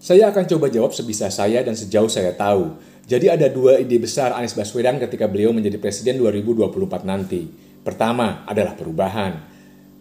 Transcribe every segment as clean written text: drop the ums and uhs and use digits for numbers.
Saya akan coba jawab sebisa saya dan sejauh saya tahu. Jadi ada dua ide besar Anies Baswedan ketika beliau menjadi presiden 2024 nanti. Pertama adalah perubahan.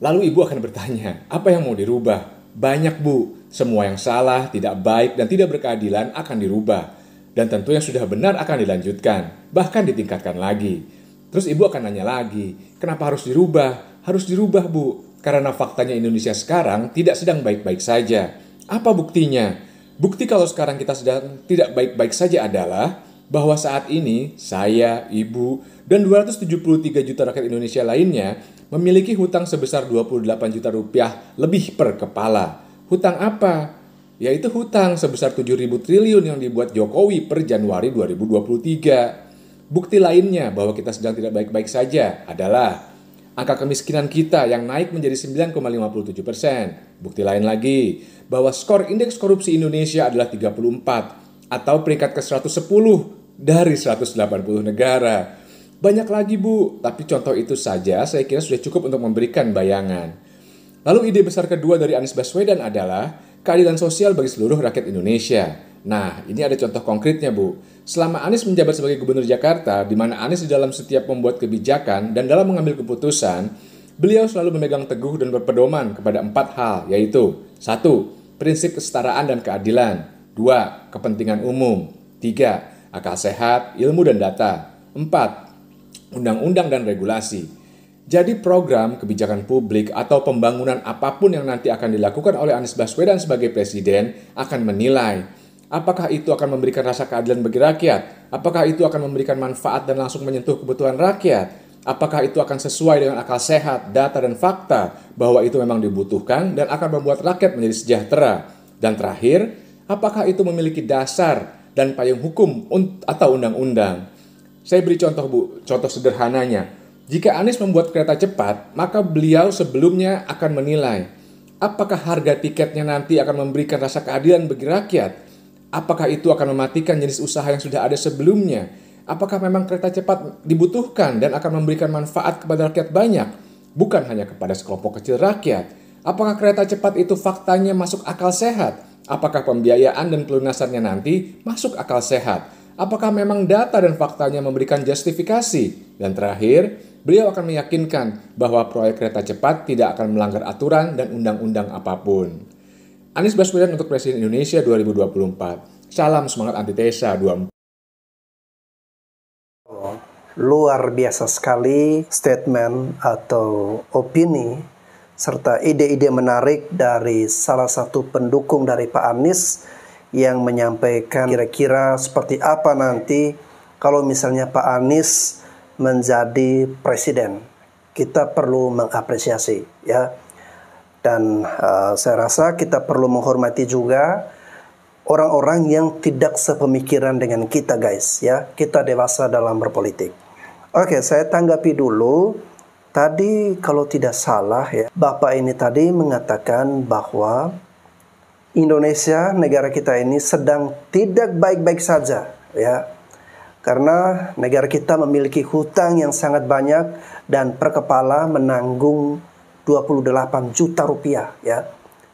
Lalu ibu akan bertanya, apa yang mau dirubah? Banyak bu, semua yang salah, tidak baik, dan tidak berkeadilan akan dirubah. Dan tentu yang sudah benar akan dilanjutkan, bahkan ditingkatkan lagi. Terus ibu akan nanya lagi, kenapa harus dirubah? Harus dirubah bu, karena faktanya Indonesia sekarang tidak sedang baik-baik saja. Apa buktinya? Bukti kalau sekarang kita sedang tidak baik-baik saja adalah bahwa saat ini saya, ibu, dan 273 juta rakyat Indonesia lainnya memiliki hutang sebesar 28 juta rupiah lebih per kepala. Hutang apa? Yaitu hutang sebesar 7.000 triliun yang dibuat Jokowi per Januari 2023. Bukti lainnya bahwa kita sedang tidak baik-baik saja adalah angka kemiskinan kita yang naik menjadi 9,57%. Bukti lain lagi, bahwa skor indeks korupsi Indonesia adalah 34 atau peringkat ke-110 dari 180 negara. Banyak lagi bu, tapi contoh itu saja saya kira sudah cukup untuk memberikan bayangan. Lalu ide besar kedua dari Anies Baswedan adalah keadilan sosial bagi seluruh rakyat Indonesia. Nah, ini ada contoh konkretnya bu. Selama Anies menjabat sebagai gubernur Jakarta, di mana Anies di dalam setiap membuat kebijakan dan dalam mengambil keputusan, beliau selalu memegang teguh dan berpedoman kepada 4 hal, yaitu 1. Prinsip kesetaraan dan keadilan. 2. Kepentingan umum. 3. Akal sehat, ilmu dan data. 4. Undang-undang dan regulasi. Jadi program, kebijakan publik, atau pembangunan apapun yang nanti akan dilakukan oleh Anies Baswedan sebagai presiden akan menilai apakah itu akan memberikan rasa keadilan bagi rakyat, apakah itu akan memberikan manfaat dan langsung menyentuh kebutuhan rakyat, apakah itu akan sesuai dengan akal sehat, data, dan fakta bahwa itu memang dibutuhkan dan akan membuat rakyat menjadi sejahtera. Dan terakhir, apakah itu memiliki dasar dan payung hukum atau undang-undang. Saya beri contoh bu, contoh sederhananya. Jika Anies membuat kereta cepat, maka beliau sebelumnya akan menilai apakah harga tiketnya nanti akan memberikan rasa keadilan bagi rakyat. Apakah itu akan mematikan jenis usaha yang sudah ada sebelumnya? Apakah memang kereta cepat dibutuhkan dan akan memberikan manfaat kepada rakyat banyak, bukan hanya kepada sekelompok kecil rakyat? Apakah kereta cepat itu faktanya masuk akal sehat? Apakah pembiayaan dan pelunasannya nanti masuk akal sehat? Apakah memang data dan faktanya memberikan justifikasi? Dan terakhir, beliau akan meyakinkan bahwa proyek kereta cepat tidak akan melanggar aturan dan undang-undang apapun. Anies Baswedan untuk Presiden Indonesia 2024. Salam semangat antitesa 24. Luar biasa sekali statement atau opini serta ide-ide menarik dari salah satu pendukung dari Pak Anies yang menyampaikan kira-kira seperti apa nanti kalau misalnya Pak Anies menjadi presiden. Kita perlu mengapresiasi ya. Dan saya rasa kita perlu menghormati juga orang-orang yang tidak sepemikiran dengan kita guys ya. Kita dewasa dalam berpolitik. Oke, saya tanggapi dulu. Tadi kalau tidak salah ya, Bapak ini tadi mengatakan bahwa Indonesia, negara kita ini sedang tidak baik-baik saja ya. Karena negara kita memiliki hutang yang sangat banyak dan per kepala menanggung 28 juta rupiah ya.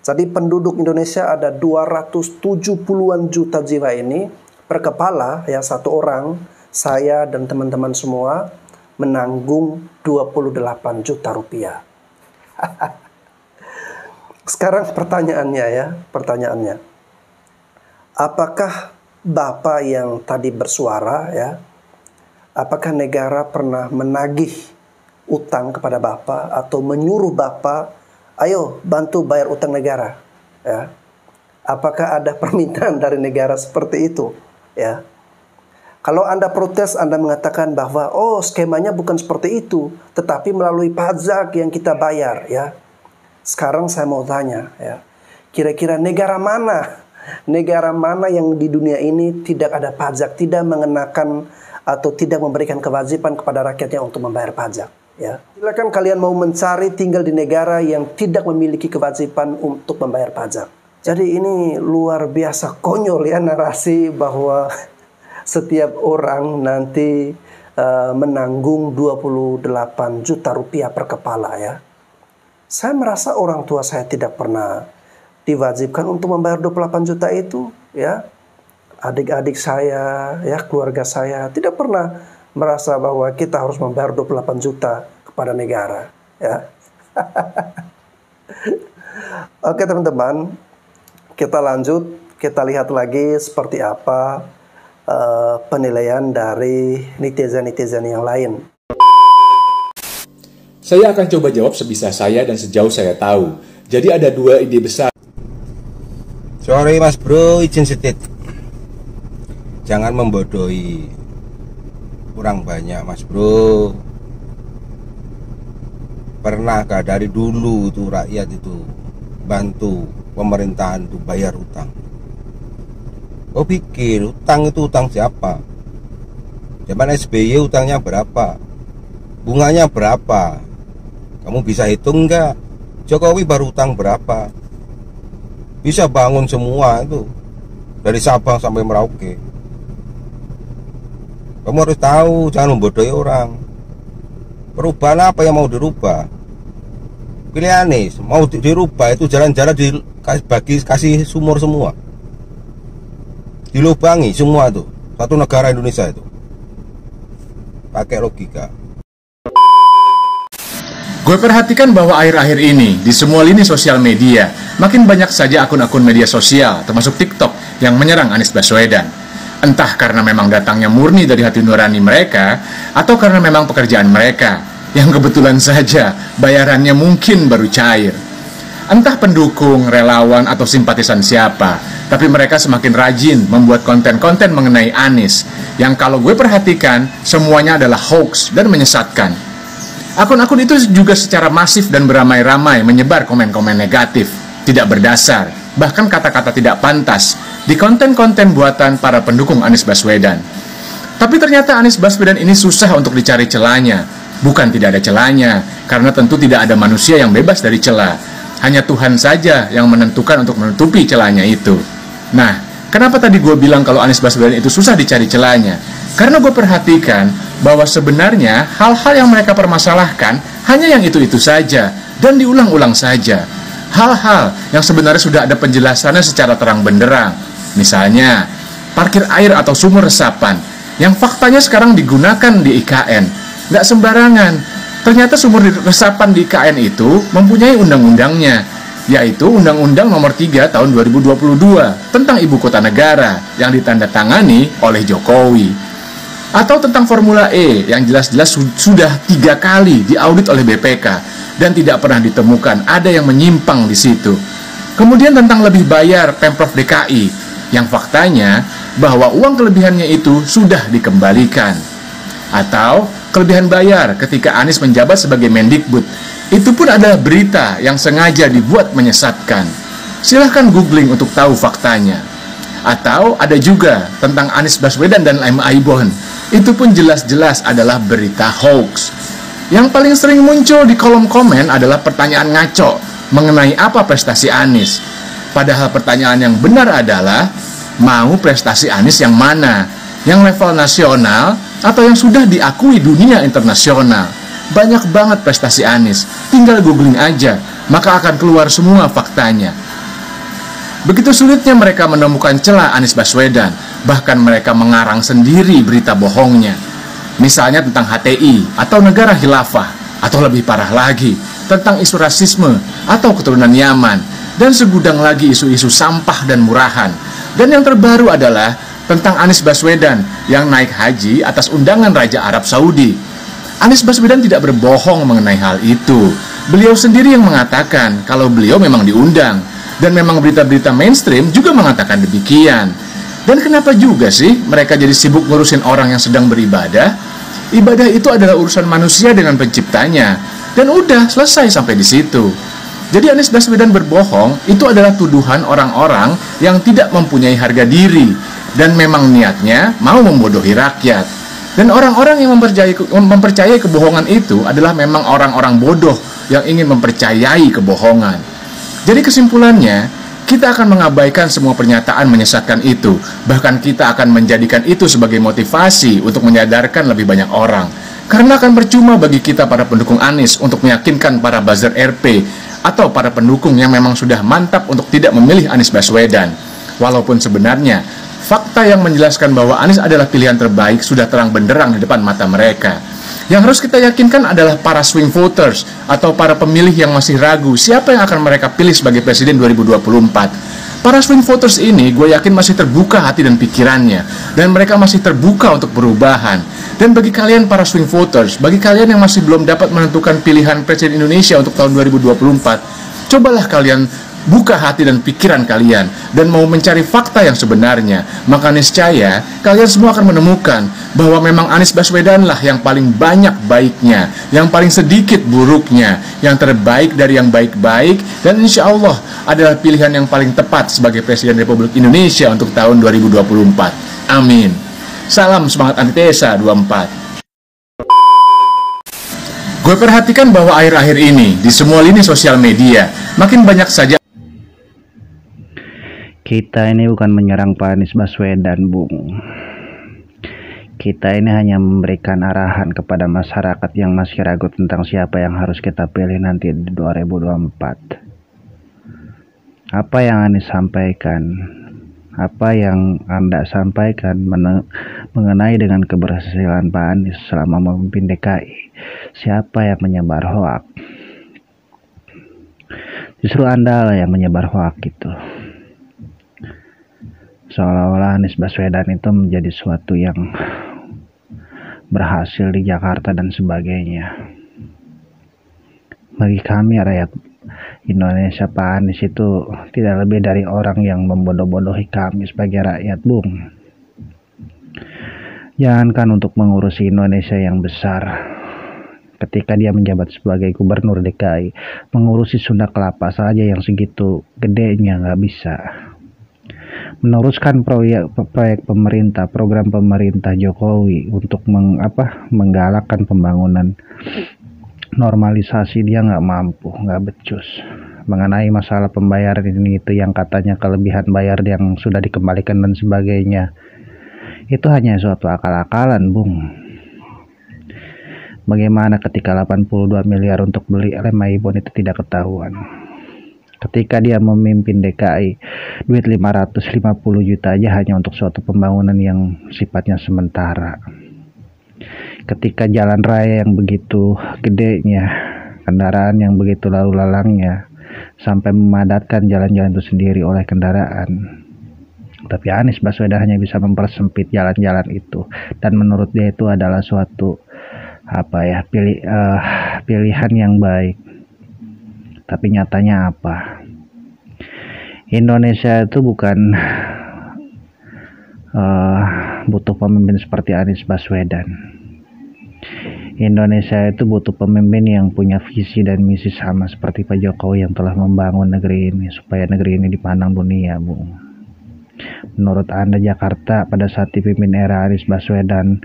Jadi penduduk Indonesia ada 270-an juta jiwa ini, per kepala ya satu orang, saya dan teman-teman semua menanggung 28 juta rupiah. Sekarang pertanyaannya. Apakah Bapak yang tadi bersuara ya, apakah negara pernah menagih utang kepada Bapak atau menyuruh Bapak, ayo bantu bayar utang negara ya? Apakah ada permintaan dari negara seperti itu ya? Kalau Anda protes, Anda mengatakan bahwa oh skemanya bukan seperti itu, tetapi melalui pajak yang kita bayar ya. Sekarang saya mau tanya ya, kira-kira negara mana yang di dunia ini tidak ada pajak, tidak mengenakan atau tidak memberikan kewajiban kepada rakyatnya untuk membayar pajak ya. Silakan kalian mau mencari tinggal di negara yang tidak memiliki kewajiban untuk membayar pajak. Jadi ini luar biasa konyol ya narasi bahwa setiap orang nanti menanggung 28 juta rupiah per kepala ya. Saya merasa orang tua saya tidak pernah diwajibkan untuk membayar 28 juta itu, ya. Adik-adik saya, ya, keluarga saya tidak pernah merasa bahwa kita harus membayar 28 juta kepada negara, ya. Oke teman-teman, kita lanjut, kita lihat lagi seperti apa penilaian dari netizen-netizen yang lain. Saya akan coba jawab sebisa saya dan sejauh saya tahu. Jadi ada dua ide besar. Sorry mas bro, izin sedikit. Jangan membodohi kurang banyak mas bro. Pernah gak dari dulu tuh rakyat itu bantu pemerintahan tuh bayar utang? Kau pikir utang itu utang siapa? Zaman SBY utangnya berapa? Bunganya berapa? Kamu bisa hitung nggak? Jokowi baru utang berapa? Bisa bangun semua itu dari Sabang sampai Merauke. Kamu harus tahu, jangan membodohi orang. Perubahan apa yang mau dirubah? Pilihan nih, mau dirubah itu jalan-jalan kasih sumur semua, dilubangi semua tuh satu negara Indonesia itu. Pakai logika. Gue perhatikan bahwa akhir-akhir ini di semua lini sosial media makin banyak saja akun-akun media sosial termasuk TikTok yang menyerang Anies Baswedan. Entah karena memang datangnya murni dari hati nurani mereka atau karena memang pekerjaan mereka yang kebetulan saja bayarannya mungkin baru cair. Entah pendukung, relawan, atau simpatisan siapa, tapi mereka semakin rajin membuat konten-konten mengenai Anies yang kalau gue perhatikan semuanya adalah hoax dan menyesatkan. Akun-akun itu juga secara masif dan beramai-ramai menyebar komen-komen negatif, tidak berdasar, bahkan kata-kata tidak pantas di konten-konten buatan para pendukung Anies Baswedan. Tapi ternyata Anies Baswedan ini susah untuk dicari celahnya. Bukan tidak ada celahnya, karena tentu tidak ada manusia yang bebas dari celah. Hanya Tuhan saja yang menentukan untuk menutupi celahnya itu. Nah, kenapa tadi gue bilang kalau Anies Baswedan itu susah dicari celahnya? Karena gue perhatikan bahwa sebenarnya hal-hal yang mereka permasalahkan hanya yang itu-itu saja dan diulang-ulang saja. Hal-hal yang sebenarnya sudah ada penjelasannya secara terang benderang. Misalnya, parkir air atau sumur resapan yang faktanya sekarang digunakan di IKN. Nggak sembarangan. Ternyata sumur resapan di IKN itu mempunyai undang-undangnya, yaitu Undang-Undang Nomor 3 Tahun 2022 tentang Ibu Kota Negara yang ditandatangani oleh Jokowi. Atau tentang Formula E yang jelas-jelas sudah 3 kali diaudit oleh BPK dan tidak pernah ditemukan ada yang menyimpang di situ. Kemudian tentang lebih bayar Pemprov DKI yang faktanya bahwa uang kelebihannya itu sudah dikembalikan. Atau kelebihan bayar ketika Anies menjabat sebagai Mendikbud. Itu pun adalah berita yang sengaja dibuat menyesatkan. Silahkan googling untuk tahu faktanya. Atau ada juga tentang Anies Baswedan dan Lem Aibon. Itu pun jelas-jelas adalah berita hoax. Yang paling sering muncul di kolom komen adalah pertanyaan ngaco mengenai apa prestasi Anies. Padahal pertanyaan yang benar adalah, mau prestasi Anies yang mana? Yang level nasional atau yang sudah diakui dunia internasional? Banyak banget prestasi Anies, tinggal googling aja, maka akan keluar semua faktanya. Begitu sulitnya mereka menemukan celah Anies Baswedan, bahkan mereka mengarang sendiri berita bohongnya. Misalnya tentang HTI atau negara khilafah, atau lebih parah lagi, tentang isu rasisme atau keturunan Yaman, dan segudang lagi isu-isu sampah dan murahan. Dan yang terbaru adalah tentang Anies Baswedan yang naik haji atas undangan Raja Arab Saudi. Anies Baswedan tidak berbohong mengenai hal itu. Beliau sendiri yang mengatakan kalau beliau memang diundang. Dan memang berita-berita mainstream juga mengatakan demikian. Dan kenapa juga sih mereka jadi sibuk ngurusin orang yang sedang beribadah? Ibadah itu adalah urusan manusia dengan penciptanya. Dan udah selesai sampai di situ. Jadi Anies Baswedan berbohong itu adalah tuduhan orang-orang yang tidak mempunyai harga diri dan memang niatnya mau membodohi rakyat. Dan orang-orang yang mempercayai kebohongan itu adalah memang orang-orang bodoh yang ingin mempercayai kebohongan. Jadi kesimpulannya, kita akan mengabaikan semua pernyataan menyesatkan itu. Bahkan kita akan menjadikan itu sebagai motivasi untuk menyadarkan lebih banyak orang. Karena akan percuma bagi kita para pendukung Anies untuk meyakinkan para buzzer RP atau para pendukung yang memang sudah mantap untuk tidak memilih Anies Baswedan. Walaupun sebenarnya fakta yang menjelaskan bahwa Anies adalah pilihan terbaik sudah terang benderang di depan mata mereka. Yang harus kita yakinkan adalah para swing voters atau para pemilih yang masih ragu siapa yang akan mereka pilih sebagai presiden 2024. Para swing voters ini gue yakin masih terbuka hati dan pikirannya, dan mereka masih terbuka untuk perubahan. Dan bagi kalian para swing voters, bagi kalian yang masih belum dapat menentukan pilihan presiden Indonesia untuk tahun 2024, cobalah kalian buka hati dan pikiran kalian dan mau mencari fakta yang sebenarnya. Maka niscaya kalian semua akan menemukan bahwa memang Anies Baswedan lah yang paling banyak baiknya, yang paling sedikit buruknya, yang terbaik dari yang baik-baik, dan insya Allah adalah pilihan yang paling tepat sebagai Presiden Republik Indonesia untuk tahun 2024. Amin. Salam semangat antitesa 24. Gue perhatikan bahwa akhir-akhir ini di semua lini sosial media makin banyak saja. Kita ini bukan menyerang Pak Anies Baswedan, Bung. Kita ini hanya memberikan arahan kepada masyarakat yang masih ragu tentang siapa yang harus kita pilih nanti di 2024. Apa yang Anies sampaikan, apa yang Anda sampaikan mengenai dengan keberhasilan Pak Anies selama memimpin DKI, siapa yang menyebar hoak? Justru Anda lah yang menyebar hoak itu. Seolah-olah Anies Baswedan itu menjadi suatu yang berhasil di Jakarta dan sebagainya. Bagi kami rakyat Indonesia, Pak Anies itu tidak lebih dari orang yang membodoh-bodohi kami sebagai rakyat, Bung. Jangankan untuk mengurusi Indonesia yang besar, ketika dia menjabat sebagai gubernur DKI, mengurusi Sunda Kelapa saja yang segitu gedenya nggak bisa. Meneruskan proyek pemerintah, program pemerintah Jokowi untuk menggalakkan pembangunan normalisasi, dia nggak mampu, nggak becus. Mengenai masalah pembayaran ini itu yang katanya kelebihan bayar yang sudah dikembalikan dan sebagainya, itu hanya suatu akal-akalan, Bung. Bagaimana ketika 82 miliar untuk beli lem Ibon itu tidak ketahuan? Ketika dia memimpin DKI, duit 550 juta aja hanya untuk suatu pembangunan yang sifatnya sementara. Ketika jalan raya yang begitu gedenya, kendaraan yang begitu lalu lalangnya, sampai memadatkan jalan-jalan itu sendiri oleh kendaraan. Tapi Anies Baswedan hanya bisa mempersempit jalan-jalan itu, dan menurut dia itu adalah suatu pilihan yang baik. Tapi nyatanya apa? Indonesia itu bukan butuh pemimpin seperti Anies Baswedan. Indonesia itu butuh pemimpin yang punya visi dan misi sama seperti Pak Jokowi yang telah membangun negeri ini supaya negeri ini dipandang dunia, Bung. Menurut Anda Jakarta pada saat dipimpin era Anies Baswedan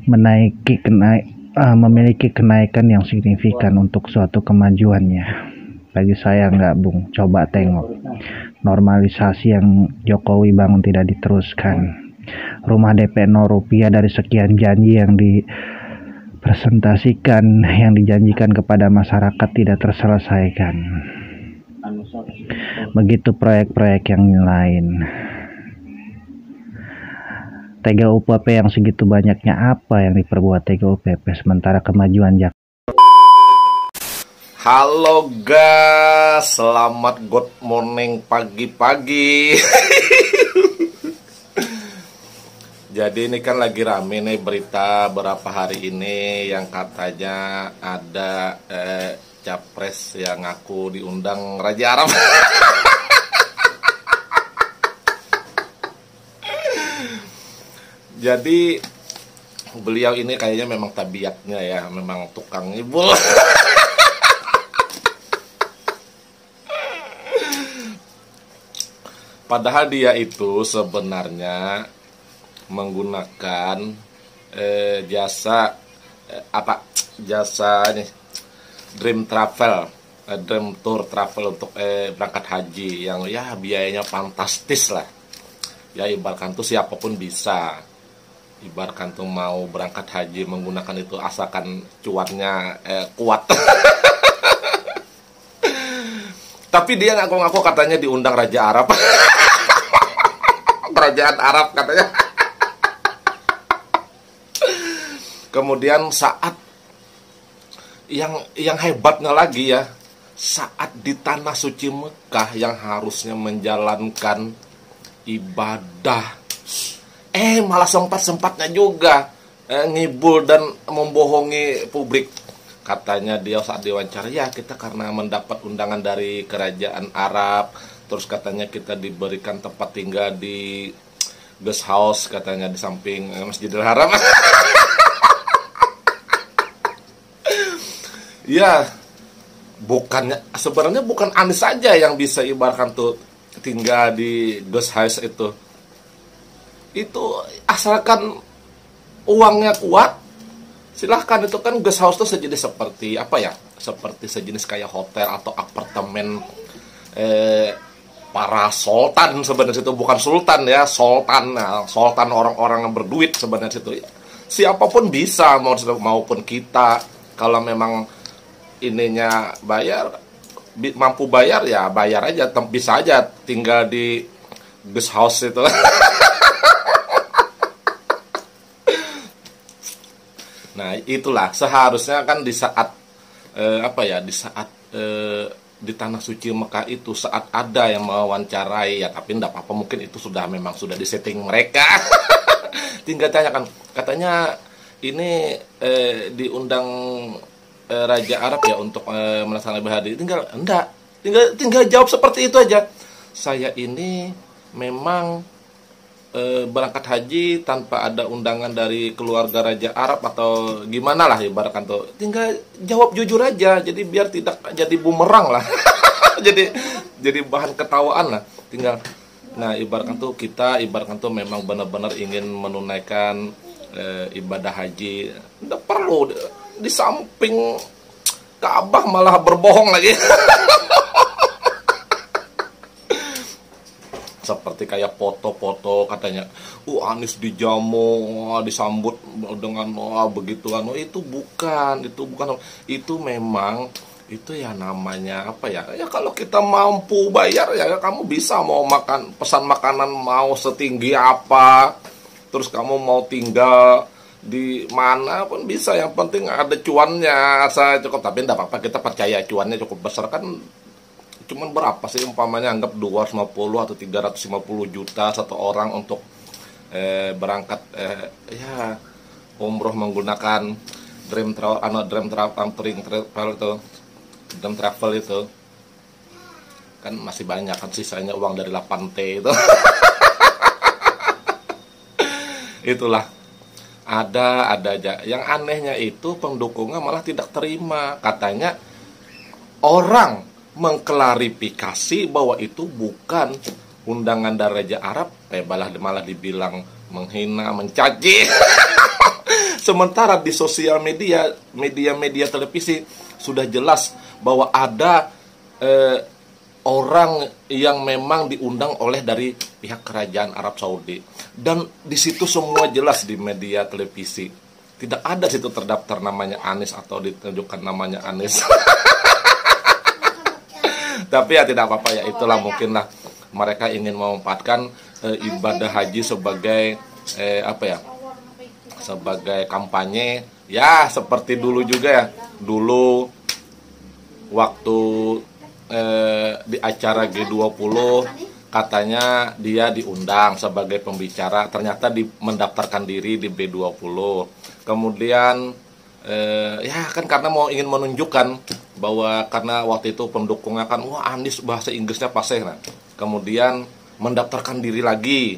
memiliki kenaikan yang signifikan untuk suatu kemajuannya? Bagi saya enggak, Bung. Coba tengok normalisasi yang Jokowi bangun tidak diteruskan. Rumah DP 0 rupiah dari sekian janji yang dipresentasikan, yang dijanjikan kepada masyarakat tidak terselesaikan. Begitu proyek-proyek yang lain. TGUPP yang segitu banyaknya, apa yang diperbuat TGUPP sementara kemajuan Jakarta? Halo guys, selamat good morning pagi-pagi. Jadi ini kan lagi rame nih berita berapa hari ini yang katanya ada capres yang ngaku diundang Raja Arab. Jadi beliau ini kayaknya memang tabiatnya ya, memang tukang ngibul. Padahal dia itu sebenarnya menggunakan jasa nih Dream Tour Travel untuk berangkat haji yang ya biayanya fantastis lah. Ya ibaratkan tuh siapapun bisa. Ibaratkan tuh mau berangkat haji menggunakan itu asalkan cuannya kuat. Tapi dia ngaku-ngaku katanya diundang Raja Arab. Kerajaan Arab katanya. Kemudian saat yang hebatnya lagi ya, saat di tanah suci Mekah yang harusnya menjalankan ibadah, malah sempat-sempatnya juga ngibul dan membohongi publik. Katanya dia saat diwawancara, ya kita karena mendapat undangan dari kerajaan Arab, terus katanya kita diberikan tempat tinggal di guest house katanya di samping Masjidil Haram. Ya, sebenarnya bukan Anies saja yang bisa ibaratkan tuh tinggal di guest house itu. Itu asalkan uangnya kuat, silahkan. Itu kan guest house tuh sejenis seperti apa ya? Seperti sejenis kayak hotel atau apartemen para sultan sebenarnya itu, bukan sultan ya, sultan. Nah, sultan orang-orang yang berduit sebenarnya itu. Siapapun bisa, maupun kita, kalau memang ininya bayar, mampu bayar ya bayar aja, bisa aja tinggal di guest house itu. Nah itulah seharusnya kan di saat di tanah suci Mekah itu, saat ada yang mewawancarai ya, tapi enggak apa-apa, mungkin itu memang sudah disetting mereka. Tinggal tanyakan, katanya ini diundang Raja Arab ya untuk melaksanakan ibadah haji. Tinggal jawab seperti itu aja. Saya ini memang berangkat haji tanpa ada undangan dari keluarga Raja Arab atau gimana lah ibaratkan tuh. Tinggal jawab jujur aja. Jadi biar tidak jadi bumerang lah. jadi bahan ketawaan lah. Tinggal. Nah ibaratkan tuh kita memang benar-benar ingin menunaikan ibadah haji. Tidak perlu di samping Ka'bah malah berbohong lagi. Seperti kayak foto-foto katanya, Anies dijamu, disambut dengan begituan. Itu bukan. Itu memang itu ya namanya apa ya? Ya kalau kita mampu bayar ya kamu bisa mau pesan makanan mau setinggi apa, terus kamu mau tinggal di mana pun bisa, yang penting ada cuannya saya cukup. Tapi enggak apa-apa, kita percaya cuannya cukup besar kan. Cuman berapa sih umpamanya, anggap 250 atau 350 juta satu orang untuk berangkat ya umroh menggunakan dream travel itu kan masih banyak kan sisanya uang dari 8T itu. Itulah. Ada aja. Yang anehnya itu pendukungnya malah tidak terima. Katanya orang mengklarifikasi bahwa itu bukan undangan dari Raja Arab, malah dibilang menghina, mencaci. Sementara di sosial media televisi sudah jelas bahwa ada orang yang memang diundang oleh dari pihak kerajaan Arab Saudi, dan di situ semua jelas di media televisi. Tidak ada situ terdaftar namanya Anies atau ditunjukkan namanya Anies. Tapi ya tidak apa-apa ya, itulah mungkinlah mereka ingin memanfaatkan ibadah haji sebagai sebagai kampanye ya, seperti dulu juga ya. Dulu waktu di acara G20 katanya dia diundang sebagai pembicara, ternyata mendaftarkan diri di B20. Kemudian ya kan karena ingin menunjukkan bahwa karena waktu itu pendukungnya kan Anies bahasa Inggrisnya fasih. Nah, kemudian mendaftarkan diri lagi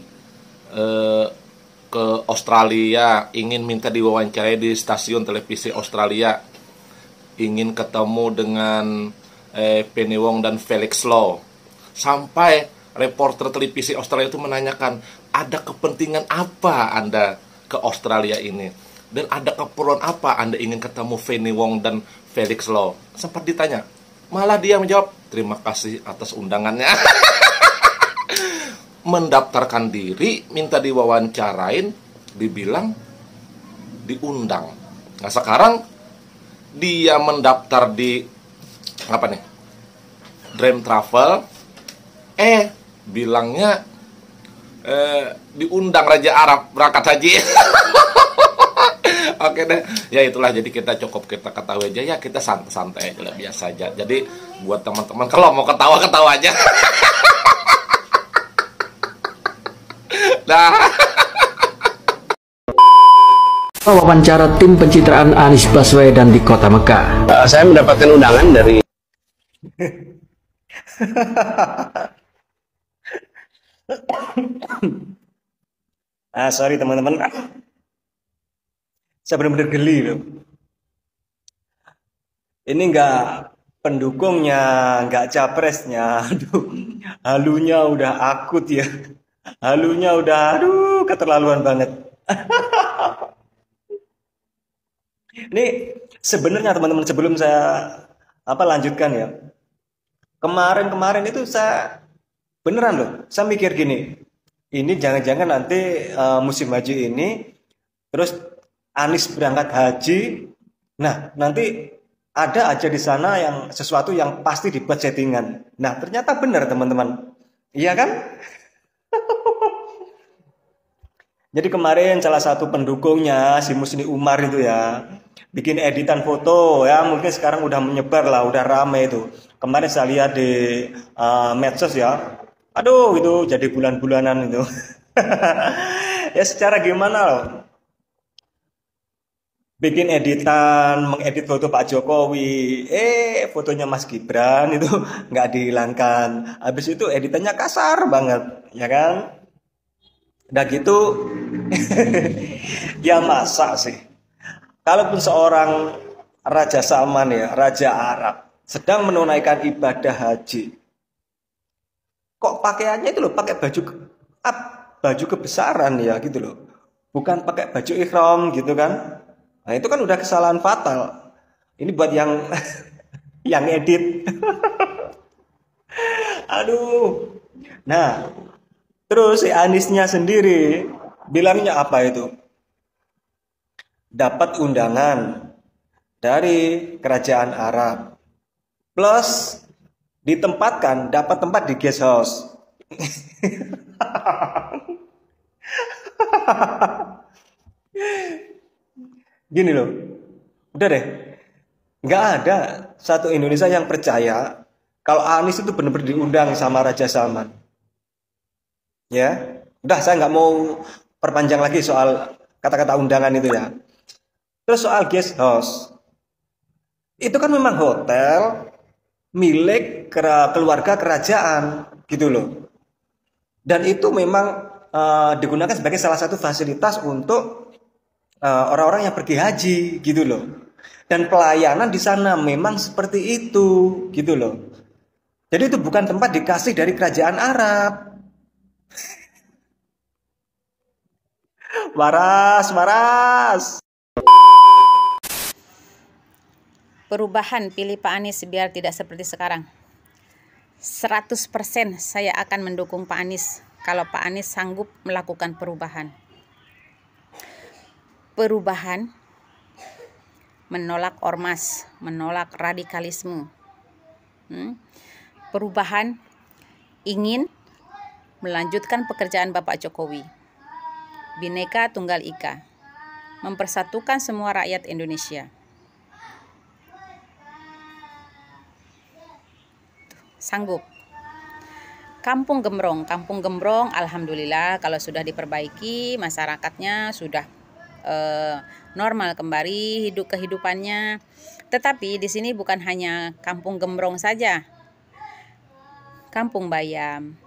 ke Australia, ingin minta diwawancarai di stasiun televisi Australia, ingin ketemu dengan Penny Wong dan Felix Low. Sampai reporter televisi Australia itu menanyakan, ada kepentingan apa Anda ke Australia ini? Dan ada keperluan apa Anda ingin ketemu Penny Wong dan Felix Low? Sempat ditanya. Malah dia menjawab, terima kasih atas undangannya. Mendaftarkan diri, minta diwawancarain, dibilang diundang. Nah sekarang dia mendaftar di Dream Travel, bilangnya diundang Raja Arab berangkat haji. Oke deh, ya itulah, jadi kita ketahui aja ya, kita santai-santai aja lah, biasa aja. Jadi buat teman-teman kalau mau ketawa aja. Nah, wawancara tim pencitraan Anies Baswedan di Kota Mekah. Saya mendapatkan undangan dari sorry teman-teman, saya benar-benar geli loh. Ini nggak pendukungnya, nggak capresnya, aduh, halunya udah akut ya, halunya udah, aduh, keterlaluan banget. Ini sebenarnya teman-teman, sebelum saya lanjutkan ya, kemarin itu saya beneran loh, saya mikir gini, ini jangan-jangan nanti musim haji ini terus Anies berangkat haji, nah nanti ada aja di sana yang sesuatu yang pasti dibuat settingan. Nah ternyata benar teman-teman, iya kan? Jadi kemarin salah satu pendukungnya si Musni Umar itu ya bikin editan foto ya, mungkin sekarang udah menyebar lah, udah rame itu. Kemarin saya lihat di medsos ya, aduh itu jadi bulan-bulanan itu. Ya secara gimana loh, bikin editan, mengedit foto Pak Jokowi, fotonya Mas Gibran itu nggak dihilangkan. Habis itu editannya kasar banget, ya kan? Udah gitu, ya masa sih? Kalaupun seorang Raja Salman ya, Raja Arab, sedang menunaikan ibadah haji, kok pakaiannya itu loh, pakai baju kebesaran ya gitu loh, bukan pakai baju ihram gitu kan? Nah itu kan udah kesalahan fatal. Ini buat yang yang edit. Aduh. Nah, terus si Aniesnya sendiri bilangnya apa itu? Dapat undangan dari kerajaan Arab. Plus dapat tempat di guest house. Gini loh, udah deh, nggak ada satu Indonesia yang percaya kalau Anies itu benar-benar diundang sama Raja Salman. Ya, udah saya nggak mau perpanjang lagi soal kata-kata undangan itu ya. Terus soal guest house, itu kan memang hotel milik keluarga kerajaan gitu loh. Dan itu memang digunakan sebagai salah satu fasilitas untuk orang-orang yang pergi haji gitu loh. Dan pelayanan di sana memang seperti itu gitu loh. Jadi itu bukan tempat dikasih dari kerajaan Arab. Waras. Perubahan, pilih Pak Anies biar tidak seperti sekarang. 100% saya akan mendukung Pak Anies kalau Pak Anies sanggup melakukan perubahan. Perubahan, menolak ormas, menolak radikalisme. Perubahan ingin melanjutkan pekerjaan Bapak Jokowi. Bhinneka Tunggal Ika, mempersatukan semua rakyat Indonesia. Sanggup. Kampung Gembrong, alhamdulillah kalau sudah diperbaiki, masyarakatnya sudah normal kembali kehidupannya. Tetapi di sini bukan hanya Kampung Gembrong saja, Kampung Bayam,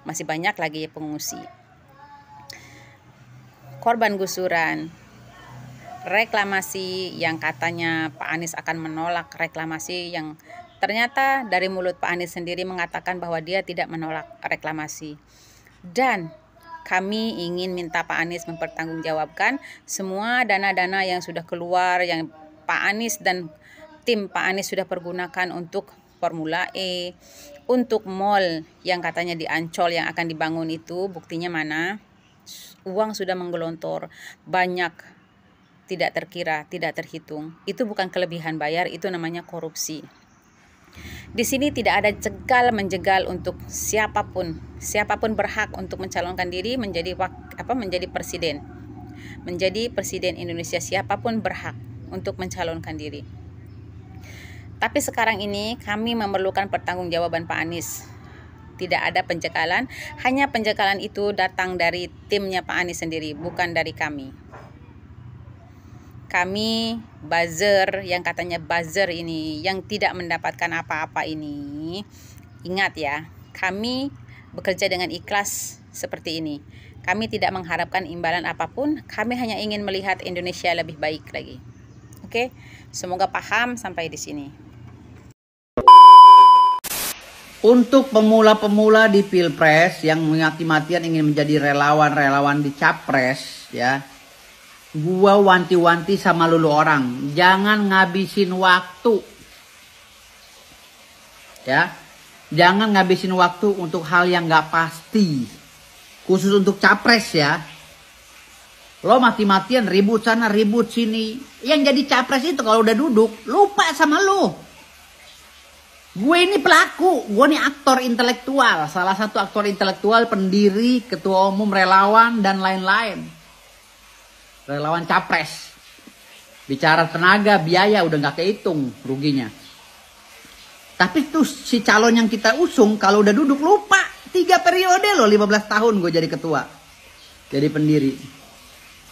masih banyak lagi pengungsi, korban gusuran, reklamasi yang katanya Pak Anies akan menolak reklamasi, yang ternyata dari mulut Pak Anies sendiri mengatakan bahwa dia tidak menolak reklamasi. Dan kami ingin minta Pak Anies mempertanggungjawabkan semua dana-dana yang sudah keluar, yang Pak Anies dan tim Pak Anies sudah pergunakan untuk Formula E, untuk mall yang katanya di Ancol yang akan dibangun itu, buktinya mana? Uang sudah menggelontor banyak, tidak terkira, tidak terhitung. Itu bukan kelebihan bayar, itu namanya korupsi. Di sini tidak ada jegal menjegal untuk siapapun. Siapapun berhak untuk mencalonkan diri menjadi presiden. Menjadi presiden Indonesia, siapapun berhak untuk mencalonkan diri. Tapi sekarang ini kami memerlukan pertanggungjawaban Pak Anies. Tidak ada penjagalan, hanya penjagalan itu datang dari timnya Pak Anies sendiri, bukan dari kami. Kami buzzer, yang katanya buzzer ini, yang tidak mendapatkan apa-apa ini, ingat ya, kami bekerja dengan ikhlas seperti ini. Kami tidak mengharapkan imbalan apapun, kami hanya ingin melihat Indonesia lebih baik lagi. Oke, semoga paham sampai di sini. Untuk pemula-pemula di Pilpres yang mati-matian ingin menjadi relawan-relawan di Capres, ya, gua wanti-wanti sama lulu orang, jangan ngabisin waktu, ya, jangan ngabisin waktu untuk hal yang gak pasti, khusus untuk Capres ya. Lo mati-matian ribut sana ribut sini, yang jadi Capres itu kalau udah duduk lupa sama lo. Gue ini pelaku, gue ini aktor intelektual, salah satu aktor intelektual, pendiri, ketua umum, relawan, dan lain-lain. Relawan Capres. Bicara tenaga, biaya udah gak kehitung ruginya. Tapi tuh si calon yang kita usung kalau udah duduk lupa. 3 periode loh, 15 tahun gue jadi ketua. Jadi pendiri.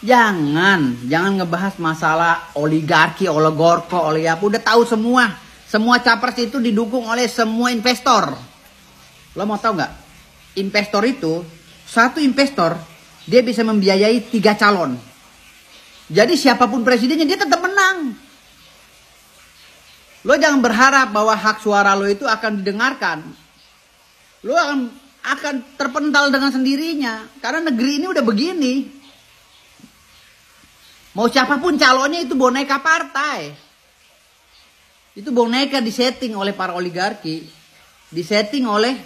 Jangan ngebahas masalah oligarki, oligorko, apa. Udah tahu semua. Semua Capres itu didukung oleh semua investor. Lo mau tahu nggak? Investor itu, satu investor, dia bisa membiayai 3 calon. Jadi siapapun presidennya dia tetap menang. Lo jangan berharap bahwa hak suara lo itu akan didengarkan. Lo akan terpental dengan sendirinya. Karena negeri ini udah begini. Mau siapapun calonnya itu boneka partai. Itu boneka disetting oleh para oligarki. Disetting oleh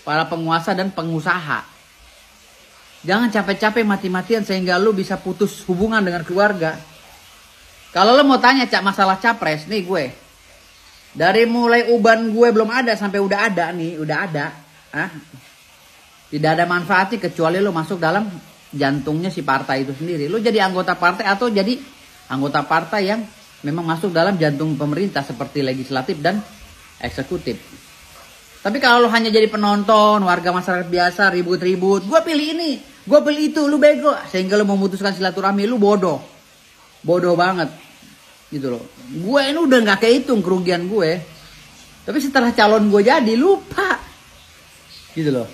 para penguasa dan pengusaha. Jangan capek-capek mati-matian sehingga lo bisa putus hubungan dengan keluarga. Kalau lo mau tanya masalah Capres, nih gue. Dari mulai uban gue belum ada sampai udah ada nih, udah ada. Tidak ada manfaatnya kecuali lo masuk dalam jantungnya si partai itu sendiri. Lo jadi anggota partai atau jadi anggota partai yang memang masuk dalam jantung pemerintah seperti legislatif dan eksekutif. Tapi kalau lo hanya jadi penonton, warga masyarakat biasa, ribut-ribut, gue pilih ini, gue pilih itu, lu bego. Sehingga lo memutuskan silaturahmi, lu bodoh. Bodoh banget. Gitu loh. Gue ini udah gak kehitung kerugian gue. Tapi setelah calon gue jadi, lupa. Gitu loh.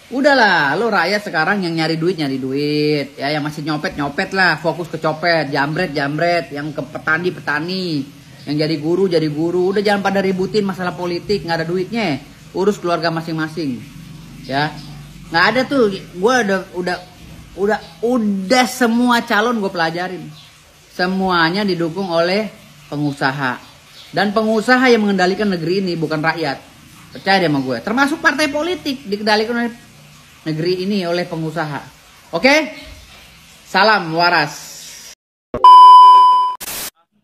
Udahlah, lo rakyat sekarang yang nyari duit. Ya, yang masih nyopet lah, fokus ke copet, jambret. Yang ke petani. Yang jadi guru. Udah jangan pada ributin masalah politik, nggak ada duitnya. Urus keluarga masing-masing. Ya. Nggak ada tuh, gue udah semua calon gue pelajarin. Semuanya didukung oleh pengusaha. Dan pengusaha yang mengendalikan negeri ini bukan rakyat. Percaya deh sama gue. Termasuk partai politik dikendalikan oleh negeri ini oleh pengusaha. Oke? Salam waras.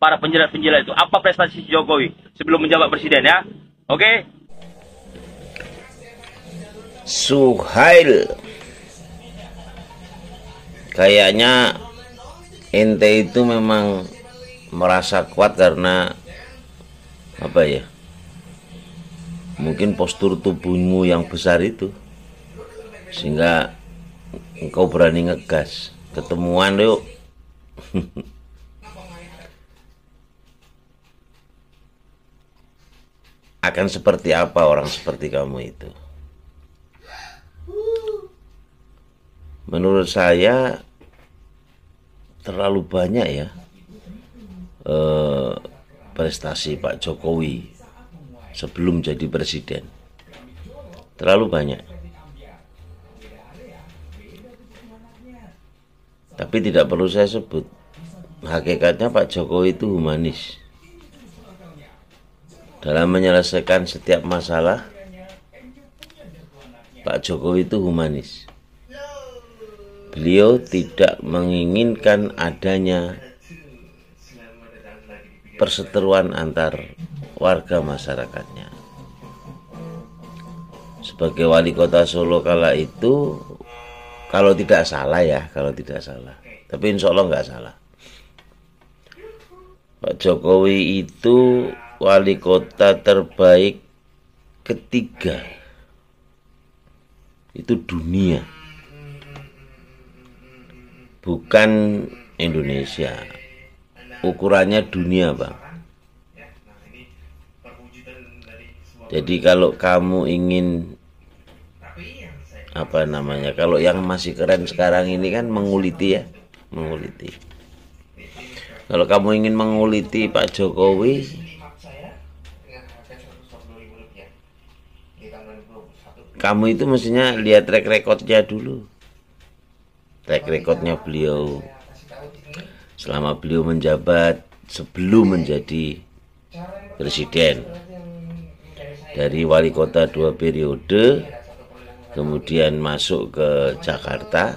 Para penjilat-penjilat itu, apa prestasi Jokowi sebelum menjabat presiden ya? Oke? Suhail, kayaknya ente itu memang merasa kuat karena apa ya? Mungkin postur tubuhmu yang besar itu, sehingga engkau berani ngegas. Ketemuan yuk. Akan seperti apa orang seperti kamu itu? Menurut saya terlalu banyak ya prestasi Pak Jokowi sebelum jadi presiden. Terlalu banyak. Tapi tidak perlu saya sebut. Hakikatnya Pak Jokowi itu humanis. Dalam menyelesaikan setiap masalah, Pak Jokowi itu humanis. Beliau tidak menginginkan adanya perseteruan antar warga masyarakatnya. Sebagai wali kota Solo kala itu, kalau tidak salah ya, tapi insya Allah nggak salah, Pak Jokowi itu wali kota terbaik ketiga, itu dunia, bukan Indonesia, ukurannya dunia, Bang. Jadi kalau kamu ingin kalau yang masih keren sekarang ini kan menguliti. Kalau kamu ingin menguliti Pak Jokowi, kamu itu mestinya lihat track recordnya dulu. Track recordnya beliau selama beliau menjabat sebelum menjadi presiden. Dari wali kota 2 periode, kemudian masuk ke Jakarta,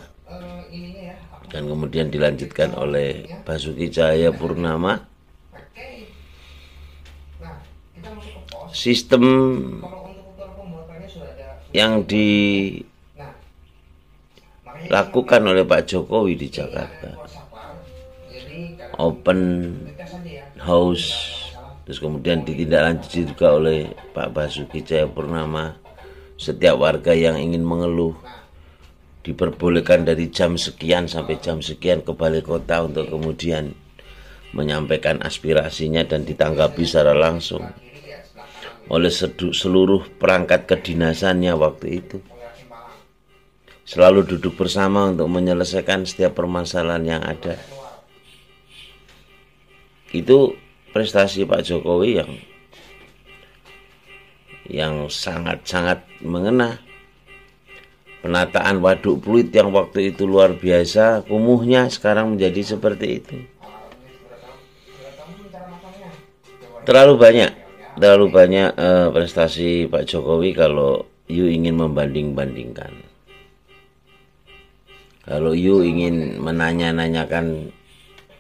dan kemudian dilanjutkan oleh Basuki Cahayapurnama. Sistem yang dilakukan oleh Pak Jokowi di Jakarta, open house, terus kemudian ditindaklanjuti juga oleh Pak Basuki Cahayapurnama. Setiap warga yang ingin mengeluh diperbolehkan dari jam sekian sampai jam sekian ke balai kota untuk kemudian menyampaikan aspirasinya dan ditanggapi secara langsung oleh seluruh perangkat kedinasannya waktu itu. Selalu duduk bersama untuk menyelesaikan setiap permasalahan yang ada. Itu prestasi Pak Jokowi yang sangat-sangat mengena. Penataan Waduk Pluit yang waktu itu luar biasa, kumuhnya sekarang menjadi seperti itu. Terlalu banyak prestasi Pak Jokowi kalau you ingin membanding-bandingkan. Kalau you ingin menanya-nanyakan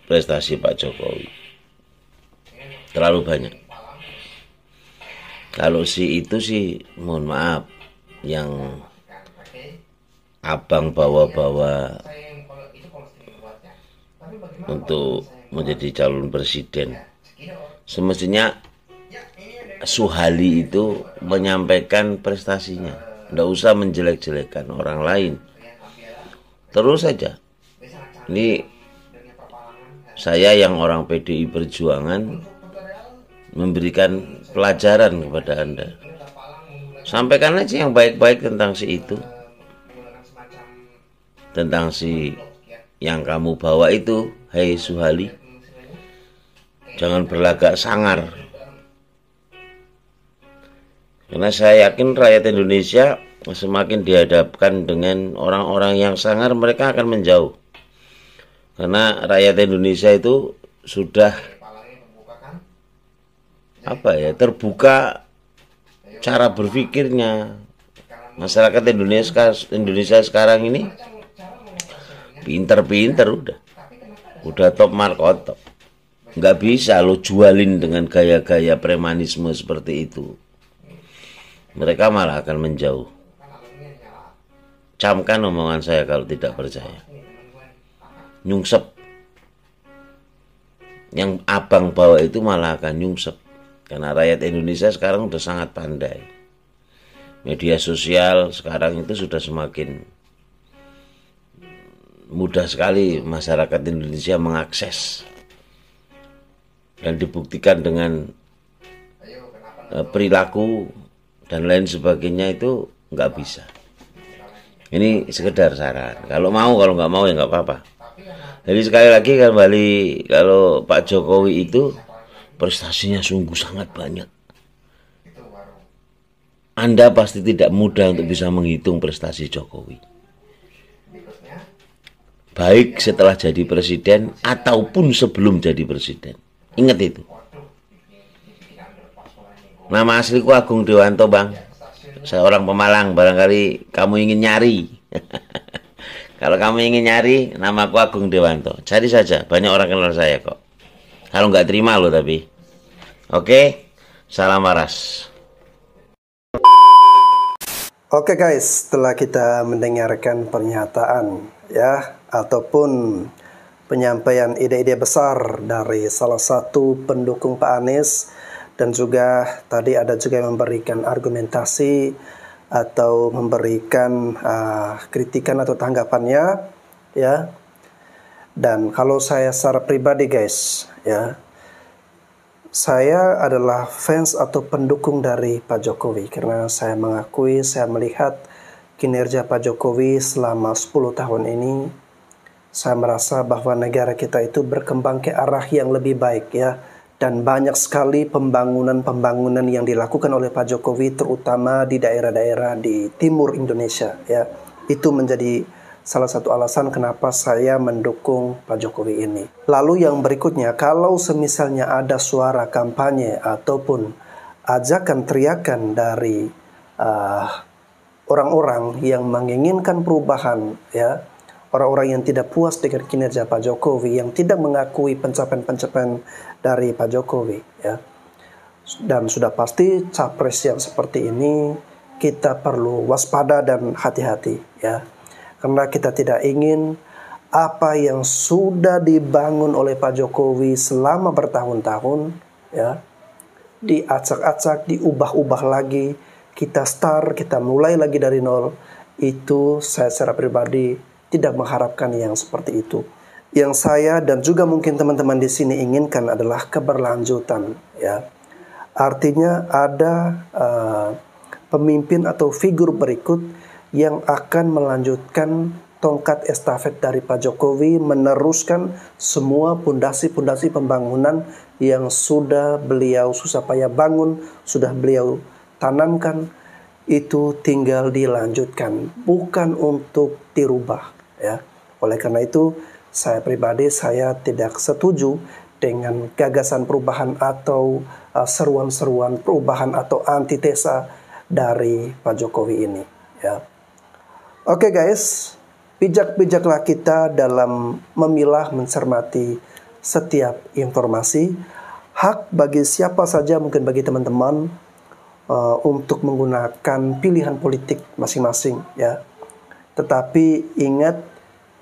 prestasi Pak Jokowi, terlalu banyak. Kalau itu sih mohon maaf, yang abang bawa-bawa untuk menjadi calon presiden, semestinya Suhali itu menyampaikan prestasinya, nggak usah menjelek-jelekan orang lain. Terus saja. Ini saya yang orang PDI Perjuangan memberikan pelajaran kepada Anda. Sampaikan aja yang baik-baik tentang si itu, tentang si yang kamu bawa itu. Hei Suhali, jangan berlagak sangar, karena saya yakin rakyat Indonesia semakin dihadapkan dengan orang-orang yang sangar, mereka akan menjauh. Karena rakyat Indonesia itu sudah terbuka cara berpikirnya. Masyarakat Indonesia sekarang ini pinter-pinter, udah top markotop. Nggak bisa lo jualin dengan gaya-gaya premanisme seperti itu. Mereka malah akan menjauh. Camkan omongan saya kalau tidak percaya. Nyungsep. Yang abang bawa itu malah akan nyungsep. Karena rakyat Indonesia sekarang sudah sangat pandai. Media sosial sekarang itu sudah semakin mudah sekali masyarakat Indonesia mengakses. Dan dibuktikan dengan perilaku dan lain sebagainya, itu nggak bisa. Ini sekedar saran. Kalau nggak mau ya nggak apa-apa. Jadi sekali lagi kembali, kalau Pak Jokowi itu prestasinya sungguh sangat banyak. Anda pasti tidak mudah untuk bisa menghitung prestasi Jokowi, baik setelah jadi presiden ataupun sebelum jadi presiden. Ingat itu. Nama asliku Agung Dewanto, Bang. Saya orang Pemalang, barangkali kamu ingin nyari. Kalau kamu ingin nyari, namaku Agung Dewanto. Cari saja, banyak orang kenal saya kok. Kalau nggak terima loh tapi. Oke, salam waras. Oke guys, setelah kita mendengarkan pernyataan ya ataupun penyampaian ide-ide besar dari salah satu pendukung Pak Anies, dan juga tadi ada juga yang memberikan argumentasi atau memberikan kritikan atau tanggapannya ya. Dan kalau saya secara pribadi guys ya, saya adalah fans atau pendukung dari Pak Jokowi karena saya mengakui, saya melihat kinerja Pak Jokowi selama 10 tahun ini. Saya merasa bahwa negara kita itu berkembang ke arah yang lebih baik ya. Dan banyak sekali pembangunan-pembangunan yang dilakukan oleh Pak Jokowi terutama di daerah-daerah di timur Indonesia ya. Itu menjadi salah satu alasan kenapa saya mendukung Pak Jokowi ini. Lalu yang berikutnya, kalau semisalnya ada suara kampanye ataupun ajakan teriakan dari orang-orang yang menginginkan perubahan, ya, orang-orang yang tidak puas dengan kinerja Pak Jokowi, yang tidak mengakui pencapaian-pencapaian dari Pak Jokowi, ya, dan sudah pasti capres yang seperti ini kita perlu waspada dan hati-hati, ya. Karena kita tidak ingin apa yang sudah dibangun oleh Pak Jokowi selama bertahun-tahun ya diacak-acak, diubah-ubah lagi, kita mulai lagi dari nol. Itu saya secara pribadi tidak mengharapkan yang seperti itu. Yang saya dan juga mungkin teman-teman di sini inginkan adalah keberlanjutan ya. Artinya ada pemimpin atau figur berikut yang akan melanjutkan tongkat estafet dari Pak Jokowi, meneruskan semua pondasi-pondasi pembangunan yang sudah beliau susah payah bangun, sudah beliau tanamkan, itu tinggal dilanjutkan, bukan untuk dirubah ya. Oleh karena itu, saya pribadi saya tidak setuju dengan gagasan perubahan atau seruan-seruan perubahan atau antitesa dari Pak Jokowi ini ya. Oke guys, bijak-bijaklah kita dalam memilah, mencermati setiap informasi. Hak bagi siapa saja, mungkin bagi teman-teman, untuk menggunakan pilihan politik masing-masing ya. Tetapi ingat,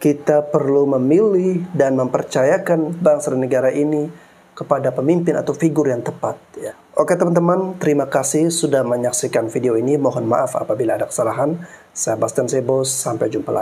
kita perlu memilih dan mempercayakan bangsa dan negara ini kepada pemimpin atau figur yang tepat ya. Oke teman-teman, terima kasih sudah menyaksikan video ini. Mohon maaf apabila ada kesalahan. Saya Bastian Sebos, sampai jumpa lagi.